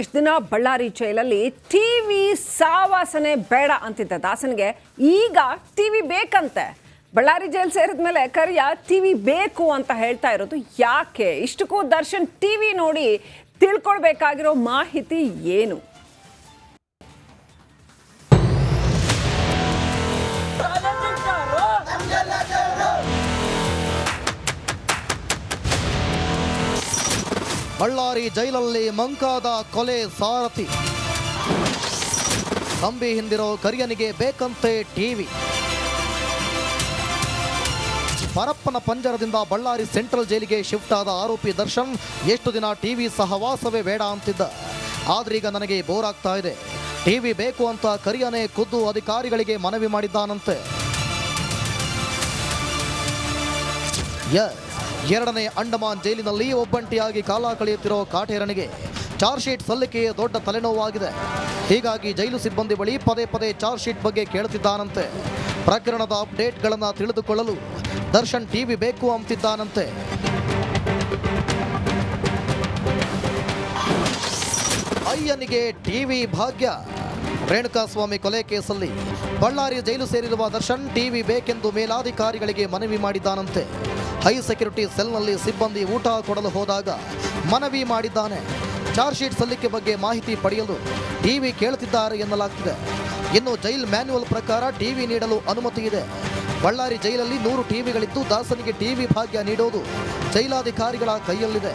ಇಷ್ಟು ದಿನ ಬಳ್ಳಾರಿ ಜೈಲಲ್ಲಿ ಟಿವಿ ಸಾವಾಸನೆ ಬೇಡ ಅಂತಿದ್ದ ದಾಸನಿಗೆ ಈಗ ಟಿವಿ ಬೇಕಂತೆ. ಬಳ್ಳಾರಿ ಜೈಲ್ ಸೇರಿದ ಮೇಲೆ ಕರಿಯ ಟಿವಿ ಬೇಕು ಅಂತ ಹೇಳ್ತಾ ಇರೋದು ಯಾಕೆ? ಇಷ್ಟಕ್ಕೂ ದರ್ಶನ್ ಟಿವಿ ನೋಡಿ ತಿಳ್ಕೊಳ್ಬೇಕಾಗಿರೋ ಮಾಹಿತಿ ಏನು? ಬಳ್ಳಾರಿ ಜೈಲಲ್ಲಿ ಮಂಕಾದ ಕೊಲೆ ಸಾರಥಿ. ಕಂಬಿ ಹಿಂದಿರೋ ಕರಿಯನಿಗೆ ಬೇಕಂತೆ ಟಿವಿ. ಪರಪ್ಪನ ಪಂಜರದಿಂದ ಬಳ್ಳಾರಿ ಸೆಂಟ್ರಲ್ ಜೈಲಿಗೆ ಶಿಫ್ಟ್ ಆದ ಆರೋಪಿ ದರ್ಶನ್ ಎಷ್ಟು ದಿನ ಟಿವಿ ಸಹವಾಸವೇ ಬೇಡ ಅಂತಿದ್ದ. ಆದ್ರೀಗ ನನಗೆ ಬೋರ್ ಆಗ್ತಾ ಇದೆ, ಟಿವಿ ಬೇಕು ಅಂತ ಕರಿಯನೇ ಖುದ್ದು ಅಧಿಕಾರಿಗಳಿಗೆ ಮನವಿ ಮಾಡಿದ್ದಾನಂತೆ. ಎರಡನೇ ಅಂಡಮಾನ್ ಜೈಲಿನಲ್ಲಿ ಒಬ್ಬಂಟಿಯಾಗಿ ಕಾಲ ಕಳೆಯುತ್ತಿರೋ ಕಾಟೇರನಿಗೆ ಚಾರ್ಜ್ ಶೀಟ್ ಸಲ್ಲಿಕೆಯೇ ದೊಡ್ಡ ತಲೆನೋವಾಗಿದೆ. ಹೀಗಾಗಿ ಜೈಲು ಸಿಬ್ಬಂದಿ ಬಳಿ ಪದೇ ಪದೇ ಚಾರ್ಜ್ ಶೀಟ್ ಬಗ್ಗೆ ಕೇಳುತ್ತಿದ್ದಾನಂತೆ. ಪ್ರಕರಣದ ಅಪ್ಡೇಟ್ಗಳನ್ನು ತಿಳಿದುಕೊಳ್ಳಲು ದರ್ಶನ್ ಟಿವಿ ಬೇಕು ಅಂತಿದ್ದಾನಂತೆ. ಅಯ್ಯನಿಗೆ ಟಿವಿ ಭಾಗ್ಯ. ರೇಣುಕಾಸ್ವಾಮಿ ಕೊಲೆ ಕೇಸಲ್ಲಿ ಬಳ್ಳಾರಿ ಜೈಲು ಸೇರಿರುವ ದರ್ಶನ್ ಟಿವಿ ಬೇಕೆಂದು ಮೇಲಾಧಿಕಾರಿಗಳಿಗೆ ಮನವಿ ಮಾಡಿದ್ದಾನಂತೆ. ಹೈ ಸೆಕ್ಯೂರಿಟಿ ಸೆಲ್ನಲ್ಲಿ ಸಿಬ್ಬಂದಿ ಊಟ ಕೊಡಲು ಹೋದಾಗ ಮನವಿ ಮಾಡಿದ್ದಾನೆ. ಚಾರ್ಜ್ ಶೀಟ್ ಸಲ್ಲಿಕೆ ಬಗ್ಗೆ ಮಾಹಿತಿ ಪಡೆಯಲು ಟಿವಿ ಕೇಳುತ್ತಿದ್ದಾರೆ ಎನ್ನಲಾಗ್ತಿದೆ. ಇನ್ನು ಜೈಲ್ ಮ್ಯಾನ್ಯುವಲ್ ಪ್ರಕಾರ ಟಿವಿ ನೀಡಲು ಅನುಮತಿ ಇದೆ. ಬಳ್ಳಾರಿ ಜೈಲಲ್ಲಿ 100 ಟಿವಿಗಳಿದ್ದು ದಾಸನಿಗೆ ಟಿವಿ ಭಾಗ್ಯ ನೀಡೋದು ಜೈಲಾಧಿಕಾರಿಗಳ ಕೈಯಲ್ಲಿದೆ.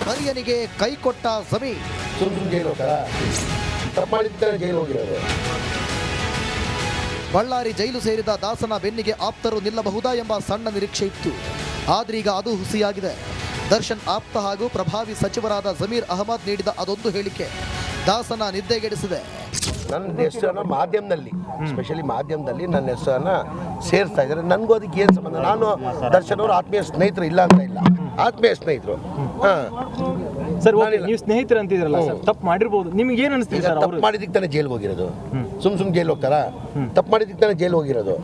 ಕರಿಯನಿಗೆ ಕೈ ಕೊಟ್ಟ ಜಮೀರ್. ಬಳ್ಳಾರಿ ಜೈಲು ಸೇರಿದ ದಾಸನ ಬೆನ್ನಿಗೆ ಆಪ್ತರು ನಿಲ್ಲಬಹುದಾ ಎಂಬ ಸಣ್ಣ ನಿರೀಕ್ಷೆ ಇತ್ತು. ಆದ್ರೀಗ ಅದು ಹುಸಿಯಾಗಿದೆ. ದರ್ಶನ್ ಆಪ್ತ ಹಾಗೂ ಪ್ರಭಾವಿ ಸಚಿವರಾದ ಜಮೀರ್ ಅಹಮದ್ ನೀಡಿದ ಅದೊಂದು ಹೇಳಿಕೆ ದಾಸನ ನಿದ್ದೆಗೆಡಿಸಿದೆ. ನನ್ನ ಹೆಸರನ್ನು ಮಾಧ್ಯಮದಲ್ಲಿ, ಸ್ಪೆಷಲಿ ಮಾಧ್ಯಮದಲ್ಲಿ ನನ್ನ ಹೆಸರನ್ನು ಸೇರಿಸ್ತಾ ಇದ್ದಾರೆ. ನನಗೂ ಅದಕ್ಕೆ ಏನು ಸಂಬಂಧ? ನಾನು ದರ್ಶನ್ ಅವರು ಆತ್ಮೀಯ ಸ್ನೇಹಿತರು ಇಲ್ಲ ಅಂತ ಇಲ್ಲ, ಆತ್ಮೀಯ ಸ್ನೇಹಿತರು. ಸರ್, ನೀವು ಸ್ನೇಹಿತರು ಅಂತಿದ್ರಲ್ಲ ಸರ್, ತಪ್ಪು ಮಾಡಿರ್ಬೋದು. ನಿಮ್ಗೆ ಏನು ಅನಿಸ್ತಿದೆ ಸರ್? ತಪ್ಪು ಮಾಡಿದ್ದಕ್ಕೆ ತಾನೇ ಜೈಲ್ಗೆ ಹೋಗಿರೋದು. ಸುಮ್ ಜೈಲು ಹೋಗ್ತಾರಾ? ತಪ್ಪು ಮಾಡಿದ್ದಕ್ಕೆ ತಾನೇ ಜೈಲು ಹೋಗಿರೋದು.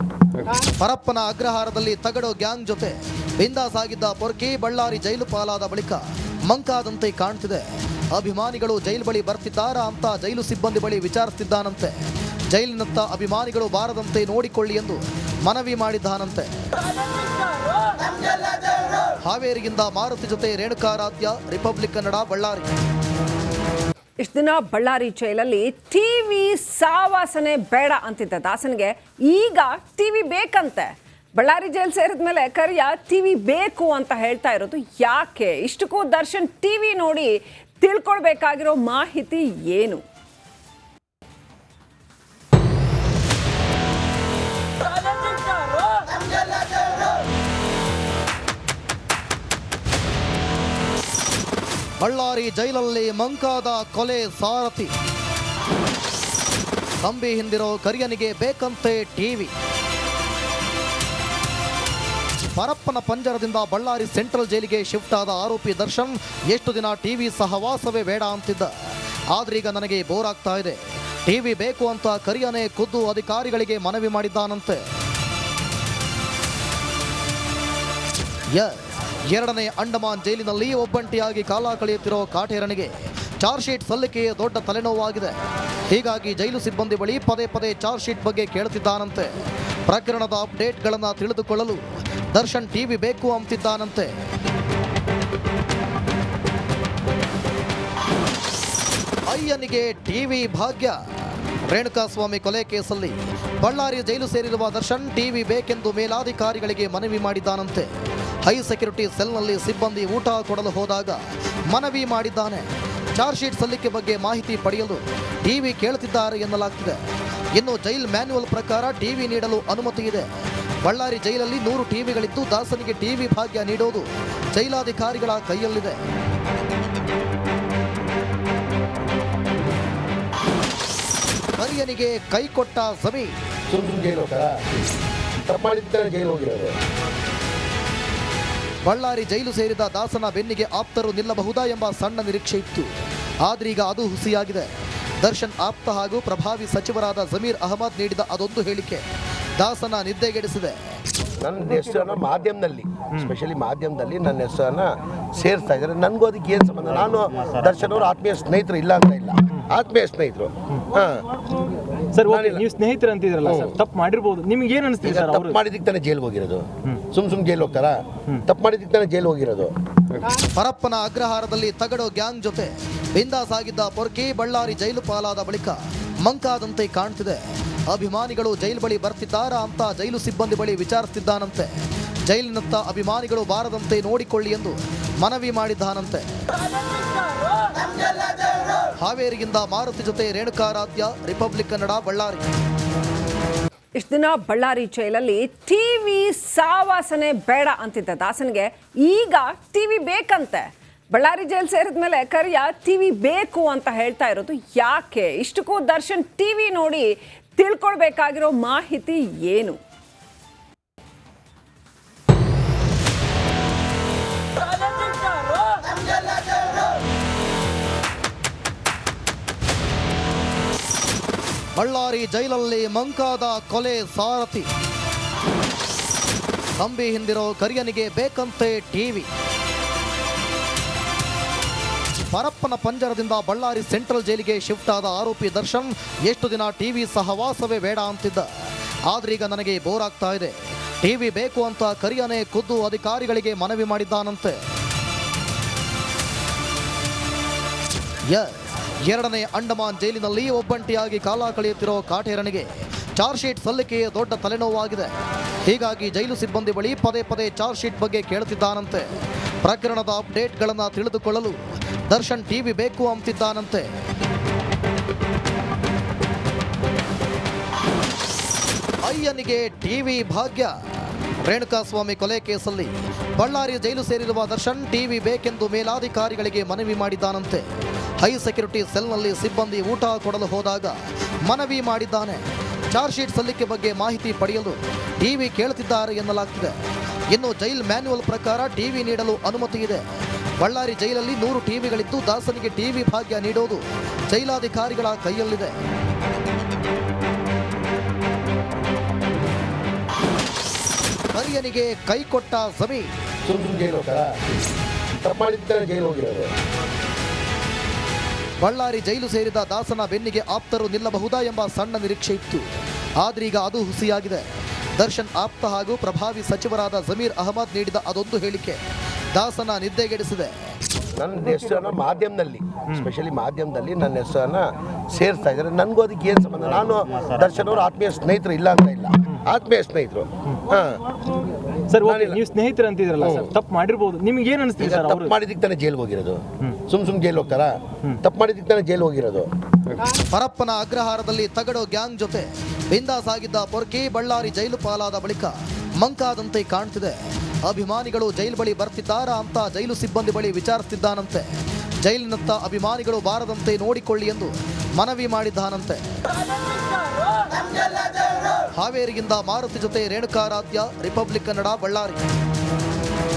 ಪರಪ್ಪನ ಅಗ್ರಹಾರದಲ್ಲಿ ತಗಡೋ ಗ್ಯಾಂಗ್ ಜೊತೆ ಬಿಂದಾಸ್ ಆಗಿದ್ದ ಪೊರ್ಕಿ ಬಳ್ಳಾರಿ ಜೈಲು ಪಾಲಾದ ಬಳಿಕ ಮಂಕಾದಂತೆ ಕಾಣ್ತಿದೆ. ಅಭಿಮಾನಿಗಳು ಜೈಲು ಬಳಿ ಬರ್ತಿದ್ದಾರಾ ಅಂತ ಜೈಲು ಸಿಬ್ಬಂದಿ ಬಳಿ ವಿಚಾರಿಸ್ತಿದ್ದಾನಂತೆ. ಜೈಲಿನತ್ತ ಅಭಿಮಾನಿಗಳು ಬಾರದಂತೆ ನೋಡಿಕೊಳ್ಳಿ ಎಂದು ಮನವಿ ಮಾಡಿದ್ದಾನಂತೆ. ಹಾವೇರಿಯಿಂದ ಮಾರುತಿ ಜೊತೆ ರೇಣುಕಾರಾಧ್ಯ, ರಿಪಬ್ಲಿಕ್ ಕನ್ನಡ, ಬಳ್ಳಾರಿ. ಇಷ್ಟು ದಿನ ಬಳ್ಳಾರಿ ಜೈಲಲ್ಲಿ ಟಿವಿ ಸಾವಾಸನೆ ಬೇಡ ಅಂತಿದ್ದ ದಾಸನಿಗೆ ಈಗ ಟಿವಿ ಬೇಕಂತೆ. ಬಳ್ಳಾರಿ ಜೈಲ್ ಸೇರಿದ ಮೇಲೆ ಕರಿಯ ಟಿವಿ ಬೇಕು ಅಂತ ಹೇಳ್ತಾ ಇರೋದು ಯಾಕೆ? ಇಷ್ಟಕ್ಕೂ ದರ್ಶನ್ ಟಿವಿ ನೋಡಿ ತಿಳ್ಕೊಳ್ಬೇಕಾಗಿರೋ ಮಾಹಿತಿ ಏನು? ಬಳ್ಳಾರಿ ಜೈಲಲ್ಲಿ ಮಂಕಾದ ಕೊಲೆ ಸಾರಥಿ. ಕಂಬಿ ಹಿಂದಿರೋ ಕರಿಯನಿಗೆ ಬೇಕಂತೆ ಟಿವಿ. ಪರಪ್ಪನ ಪಂಜರದಿಂದ ಬಳ್ಳಾರಿ ಸೆಂಟ್ರಲ್ ಜೈಲಿಗೆ ಶಿಫ್ಟ್ ಆದ ಆರೋಪಿ ದರ್ಶನ್ ಎಷ್ಟು ದಿನ ಟಿವಿ ಸಹವಾಸವೇ ಬೇಡ ಅಂತಿದ್ದ. ಆದ್ರೀಗ ನನಗೆ ಬೋರ್ ಆಗ್ತಾ ಇದೆ, ಟಿವಿ ಬೇಕು ಅಂತ ಕರಿಯನೇ ಖುದ್ದು ಅಧಿಕಾರಿಗಳಿಗೆ ಮನವಿ ಮಾಡಿದ್ದಾನಂತೆ. ಎರಡನೇ ಅಂಡಮಾನ್ ಜೈಲಿನಲ್ಲಿ ಒಬ್ಬಂಟಿಯಾಗಿ ಕಾಲ ಕಳೆಯುತ್ತಿರೋ ಕಾಟೇರನಿಗೆ ಚಾರ್ಜ್ ಶೀಟ್ ಸಲ್ಲಿಕೆಯೇ ದೊಡ್ಡ ತಲೆನೋವಾಗಿದೆ. ಹೀಗಾಗಿ ಜೈಲು ಸಿಬ್ಬಂದಿ ಬಳಿ ಪದೇ ಪದೇ ಚಾರ್ಜ್ ಶೀಟ್ ಬಗ್ಗೆ ಕೇಳುತ್ತಿದ್ದಾನಂತೆ. ಪ್ರಕರಣದ ಅಪ್ಡೇಟ್ಗಳನ್ನು ತಿಳಿದುಕೊಳ್ಳಲು ದರ್ಶನ್ ಟಿವಿ ಬೇಕು ಅಂತಿದ್ದಾನಂತೆ. ಅಯ್ಯನಿಗೆ ಟಿವಿ ಭಾಗ್ಯ. ರೇಣುಕಾಸ್ವಾಮಿ ಕೊಲೆ ಕೇಸಲ್ಲಿ ಬಳ್ಳಾರಿ ಜೈಲು ಸೇರಿರುವ ದರ್ಶನ್ ಟಿವಿ ಬೇಕೆಂದು ಮೇಲಾಧಿಕಾರಿಗಳಿಗೆ ಮನವಿ ಮಾಡಿದ್ದಾನಂತೆ. ಹೈ ಸೆಕ್ಯೂರಿಟಿ ಸೆಲ್ನಲ್ಲಿ ಸಿಬ್ಬಂದಿ ಊಟ ಕೊಡಲು ಹೋದಾಗ ಮನವಿ ಮಾಡಿದ್ದಾನೆ. ಚಾರ್ಜ್ ಶೀಟ್ ಸಲ್ಲಿಕೆ ಬಗ್ಗೆ ಮಾಹಿತಿ ಪಡೆಯಲು ಟಿವಿ ಕೇಳುತ್ತಿದ್ದಾರೆ ಎನ್ನಲಾಗ್ತಿದೆ. ಇನ್ನು ಜೈಲ್ ಮ್ಯಾನ್ಯುವಲ್ ಪ್ರಕಾರ ಟಿವಿ ನೀಡಲು ಅನುಮತಿ ಇದೆ. ಬಳ್ಳಾರಿ ಜೈಲಲ್ಲಿ 100 ಟಿವಿಗಳಿದ್ದು ದಾಸನಿಗೆ ಟಿವಿ ಭಾಗ್ಯ ನೀಡೋದು ಜೈಲಾಧಿಕಾರಿಗಳ ಕೈಯಲ್ಲಿದೆ. ಕರಿಯನಿಗೆ ಕೈ ಕೊಟ್ಟ ಜಮೀರ್. ಬಳ್ಳಾರಿ ಜೈಲು ಸೇರಿದ ದಾಸನ ಬೆನ್ನಿಗೆ ಆಪ್ತರು ನಿಲ್ಲಬಹುದಾ ಎಂಬ ಸಣ್ಣ ನಿರೀಕ್ಷೆ ಇತ್ತು. ಆದ್ರೀಗ ಅದು ಹುಸಿಯಾಗಿದೆ. ದರ್ಶನ್ ಆಪ್ತ ಹಾಗೂ ಪ್ರಭಾವಿ ಸಚಿವರಾದ ಜಮೀರ್ ಅಹಮದ್ ನೀಡಿದ ಅದೊಂದು ಹೇಳಿಕೆ ದಾಸನ ನಿದ್ದೆಗೆಡಿಸಿದೆ. ನನ್ನ ಹೆಸರನ್ನ ಮಾಧ್ಯಮದಲ್ಲಿ ಸ್ಪೆಷಲಿ ಮಾಧ್ಯಮದಲ್ಲಿ ನನ್ನ ಹೆಸರನ್ನ ಸೇರಿಸ್ತಾ ಇದ್ದಾರೆ. ನನಗೂ ಅದಕ್ಕೆ ಏನು ಸಂಬಂಧ? ನಾನು ದರ್ಶನ್ ಅವರು ಆತ್ಮೀಯ ಸ್ನೇಹಿತರು ಇಲ್ಲ ಅಂತ ಇಲ್ಲ, ಆತ್ಮೀಯ ಸ್ನೇಹಿತರು. ಸರ್ ನೀವು ಸ್ನೇಹಿತರು ಅಂತಿದ್ರಲ್ಲ ಸರ್, ತಪ್ಪು ಮಾಡಿರ್ಬೋದು, ನಿಮ್ಗೆ ಏನು ಅನಿಸ್ತಿದೆ ಸರ್? ತಪ್ಪು ಮಾಡಿದ್ದಕ್ಕೆ ತಾನೇ ಜೈಲ್ಗೆ ಹೋಗಿರೋದು. ಸುಮ್ ಜೈಲ್ ಹೋಗ್ತಾರಾ? ತಪ್ಪು ಮಾಡಿದ್ದಕ್ಕೆ ತಾನೇ ಜೈಲ್ ಹೋಗಿರೋದು. ಪರಪ್ಪನ ಅಗ್ರಹಾರದಲ್ಲಿ ತಗಡು ಗ್ಯಾಂಗ್ ಜೊತೆ ಬಿಂದಾಸ್ ಆಗಿದ್ದ ಪೊರ್ಕಿ ಬಳ್ಳಾರಿ ಜೈಲು ಪಾಲಾದ ಬಳಿಕ ಮಂಕಾದಂತೆ ಕಾಣ್ತಿದೆ. ಅಭಿಮಾನಿಗಳು ಜೈಲು ಬಳಿ ಬರ್ತಿದ್ದಾರಾ ಅಂತ ಜೈಲು ಸಿಬ್ಬಂದಿ ಬಳಿ ವಿಚಾರಿಸ್ತಿದ್ದಾನಂತೆ. ಜೈಲಿನತ್ತ ಅಭಿಮಾನಿಗಳು ಬಾರದಂತೆ ನೋಡಿಕೊಳ್ಳಿ ಎಂದು ಮನವಿ ಮಾಡಿದ್ದಾನಂತೆ. ಹಾವೇರಿಯಿಂದ ಮಾರುತಿ ಜೊತೆ ರೇಣುಕಾರಾಧ್ಯ, ರಿಪಬ್ಲಿಕ್ ಕನ್ನಡ, ಬಳ್ಳಾರಿ. ಇಷ್ಟು ದಿನ ಬಳ್ಳಾರಿ ಜೈಲಲ್ಲಿ ಟಿವಿ ಸಾವಾಸನೆ ಬೇಡ ಅಂತಿದ್ದ ದಾಸನಿಗೆ ಈಗ ಟಿವಿ ಬೇಕಂತೆ. ಬಳ್ಳಾರಿ ಜೈಲು ಸೇರಿದ ಮೇಲೆ ಕರಿಯ ಟಿವಿ ಬೇಕು ಅಂತ ಹೇಳ್ತಾ ಇರೋದು ಯಾಕೆ? ಇಷ್ಟಕ್ಕೂ ದರ್ಶನ್ ಟಿವಿ ನೋಡಿ ತಿಳ್ಕೊಳ್ಬೇಕಾಗಿರೋ ಮಾಹಿತಿ ಏನು? ಬಳ್ಳಾರಿ ಜೈಲಲ್ಲಿ ಮಂಕಾದ ಕೊಲೆ ಸಾರಥಿ. ಕಂಬಿ ಹಿಂದಿರೋ ಕರಿಯನಿಗೆ ಬೇಕಂತೆ ಟಿವಿ. ಪರಪ್ಪನ ಪಂಜರದಿಂದ ಬಳ್ಳಾರಿ ಸೆಂಟ್ರಲ್ ಜೈಲಿಗೆ ಶಿಫ್ಟ್ ಆದ ಆರೋಪಿ ದರ್ಶನ್ ಎಷ್ಟು ದಿನ ಟಿವಿ ಸಹವಾಸವೇ ಬೇಡ ಅಂತಿದ್ದ. ಆದ್ರೀಗ ನನಗೆ ಬೋರ್ ಆಗ್ತಾ ಇದೆ, ಟಿವಿ ಬೇಕು ಅಂತ ಕರಿಯನೇ ಖುದ್ದು ಅಧಿಕಾರಿಗಳಿಗೆ ಮನವಿ ಮಾಡಿದ್ದಾನಂತೆ. ಎರಡನೇ ಅಂಡಮಾನ್ ಜೈಲಿನಲ್ಲಿ ಒಬ್ಬಂಟಿಯಾಗಿ ಕಾಲ ಕಳೆಯುತ್ತಿರೋ ಕಾಟೇರನಿಗೆ ಚಾರ್ಜ್ ಶೀಟ್ ಸಲ್ಲಿಕೆಯೇ ದೊಡ್ಡ ತಲೆನೋವಾಗಿದೆ. ಹೀಗಾಗಿ ಜೈಲು ಸಿಬ್ಬಂದಿ ಬಳಿ ಪದೇ ಪದೇ ಚಾರ್ಜ್ ಶೀಟ್ ಬಗ್ಗೆ ಕೇಳುತ್ತಿದ್ದಾನಂತೆ. ಪ್ರಕರಣದ ಅಪ್ಡೇಟ್ಗಳನ್ನು ತಿಳಿದುಕೊಳ್ಳಲು ದರ್ಶನ್ ಟಿವಿ ಬೇಕು ಅಂತಿದ್ದಾನಂತೆ. ಅಯ್ಯನಿಗೆ ಟಿವಿ ಭಾಗ್ಯ. ರೇಣುಕಾಸ್ವಾಮಿ ಕೊಲೆ ಕೇಸಲ್ಲಿ ಬಳ್ಳಾರಿ ಜೈಲು ಸೇರಿರುವ ದರ್ಶನ್ ಟಿವಿ ಬೇಕೆಂದು ಮೇಲಾಧಿಕಾರಿಗಳಿಗೆ ಮನವಿ ಮಾಡಿದ್ದಾನಂತೆ. ಹೈ ಸೆಕ್ಯೂರಿಟಿ ಸೆಲ್ನಲ್ಲಿ ಸಿಬ್ಬಂದಿ ಊಟ ಕೊಡಲು ಹೋದಾಗ ಮನವಿ ಮಾಡಿದ್ದಾನೆ. ಚಾರ್ಜ್ ಶೀಟ್ ಸಲ್ಲಿಕೆ ಬಗ್ಗೆ ಮಾಹಿತಿ ಪಡೆಯಲು ಟಿವಿ ಕೇಳುತ್ತಿದ್ದಾರೆ ಎನ್ನಲಾಗ್ತಿದೆ. ಇನ್ನು ಜೈಲ್ ಮ್ಯಾನ್ಯುವಲ್ ಪ್ರಕಾರ ಟಿವಿ ನೀಡಲು ಅನುಮತಿ ಇದೆ. ಬಳ್ಳಾರಿ ಜೈಲಲ್ಲಿ 100 ಟಿವಿಗಳಿದ್ದು ದಾಸನಿಗೆ ಟಿವಿ ಭಾಗ್ಯ ನೀಡೋದು ಜೈಲಾಧಿಕಾರಿಗಳ ಕೈಯಲ್ಲಿದೆ. ಕರಿಯನಿಗೆ ಕೈ ಕೊಟ್ಟ ಸಮೀರ್. ಸುಮ್ ಜೈಲ್ ಹೋಗ್ತಾರಾ? ತಪ್ಪು ಮಾಡಿದ್ದಕ್ಕೆ ಜೈಲ್ ಹೋಗಿರೋದು. ಬಳ್ಳಾರಿ ಜೈಲು ಸೇರಿದ ದಾಸನ ಬೆನ್ನಿಗೆ ಆಪ್ತರು ನಿಲ್ಲಬಹುದಾ ಎಂಬ ಸಣ್ಣ ನಿರೀಕ್ಷೆ ಇತ್ತು. ಆದ್ರೀಗ ಅದು ಹುಸಿಯಾಗಿದೆ. ದರ್ಶನ್ ಆಪ್ತ ಹಾಗೂ ಪ್ರಭಾವಿ ಸಚಿವರಾದ ಜಮೀರ್ ಅಹಮದ್ ನೀಡಿದ ಅದೊಂದು ಹೇಳಿಕೆ ದಾಸನ ನಿದ್ದೆಗೆಡಿಸಿದೆ. ನನ್ನ ಹೆಸರನ್ನ ಮಾಧ್ಯಮದಲ್ಲಿ ಸ್ಪೆಷಲಿ ಮಾಧ್ಯಮದಲ್ಲಿ ನನ್ನ ಹೆಸರನ್ನ ಸೇರಿಸ್ತಾ ಇದ್ದಾರೆ. ನನಗೂ ಅದಕ್ಕೆ ಏನು ಸಂಬಂಧ? ನಾನು ದರ್ಶನ್ ಅವರು ಆತ್ಮೀಯ ಸ್ನೇಹಿತರು ಇಲ್ಲ ಅಂತ ಇಲ್ಲ, ಆತ್ಮೀಯ ಸ್ನೇಹಿತರು. ಸರ್ ನೀವು ಸ್ನೇಹಿತರು ಅಂತಿದ್ರಲ್ಲ ಸರ್, ತಪ್ಪು ಮಾಡಿರ್ಬೋದು, ನಿಮ್ಗೆ ಏನು ಅನಿಸ್ತಿದೆ ಸರ್? ತಪ್ಪು ಮಾಡಿದ್ದಕ್ಕೆ ತಾನೇ ಜೈಲ್ಗೆ ಹೋಗಿರೋದು. ಸುಮ್ ಜೈಲ್ ಹೋಗ್ತಾರಾ? ತಪ್ಪು ಮಾಡಿದ್ದಕ್ಕೆ ತಾನೇ ಜೈಲ್ ಹೋಗಿರೋದು. ಪರಪ್ಪನ ಅಗ್ರಹಾರದಲ್ಲಿ ತಗಡು ಗ್ಯಾಂಗ್ ಜೊತೆ ಬಿಂದಾಸ್ ಆಗಿದ್ದ ಪೊರ್ಕಿ ಬಳ್ಳಾರಿ ಜೈಲು ಪಾಲಾದ ಬಳಿಕ ಮಂಕಾದಂತೆ ಕಾಣ್ತಿದೆ. ಅಭಿಮಾನಿಗಳು ಜೈಲು ಬಳಿ ಬರ್ತಿದ್ದಾರಾ ಅಂತ ಜೈಲು ಸಿಬ್ಬಂದಿ ಬಳಿ ವಿಚಾರಿಸ್ತಿದ್ದಾನಂತೆ. ಜೈಲಿನತ್ತ ಅಭಿಮಾನಿಗಳು ಬಾರದಂತೆ ನೋಡಿಕೊಳ್ಳಿ ಎಂದು ಮನವಿ ಮಾಡಿದ್ದಾನಂತೆ. ಹಾವೇರಿಯಿಂದ ಮಾರುತಿ ಜೊತೆ ರೇಣುಕಾರಾಧ್ಯ, ರಿಪಬ್ಲಿಕ್ ಕನ್ನಡ, ಬಳ್ಳಾರಿ.